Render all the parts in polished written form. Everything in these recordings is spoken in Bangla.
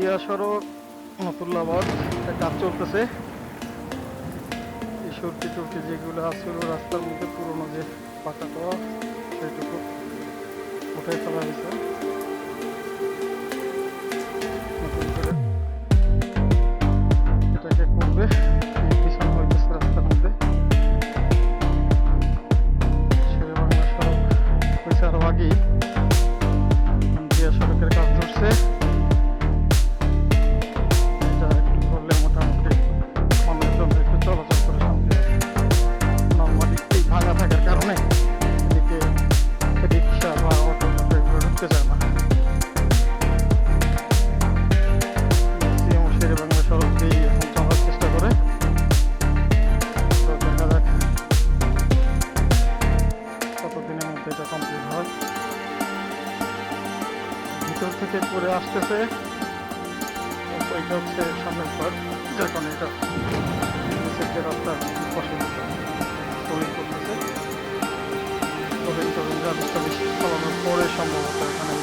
জিয়া সড়ক নতুল্লাবাদ কাজ চলতেছে। এই সরকি টরকি যেগুলো আসছিল রাস্তার মধ্যে পুরোনো যে পাকাটা সেইটুকু উঠে ফেলা হয়েছে, নতুন করে এটাকে করবে। পিছন হইতেছে রাস্তার মধ্যে শেরেবাংলা সড়ক হয়েছে আরো আগেই, জিয়া সড়কের কাজ ধরছে। এটা একটু করলে মোটামুটি মানুষজন একটু চলাচল করে শান্তি হবে। নর্মালি এই ভাঙা থাকার কারণে এদিকে রিক্সা বা অটো এগুলো ঢুকতে চায় না। শেরেবাংলা সড়ক দিয়েই এখন চলার চেষ্টা করে। তো দেখা যাক কতদিনের মধ্যে এটা কমপ্লিট হয়। ভিতর থেকে পরে আসতেছে, এটা হচ্ছে সামনের পর, যার কারণে এটা রাস্তার ফসল তৈরি করতেছে। তবে রাজস্থান বেশি ফলানোর পরে সম্ভবত এখানে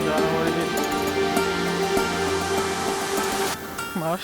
জানুয়ারি মাস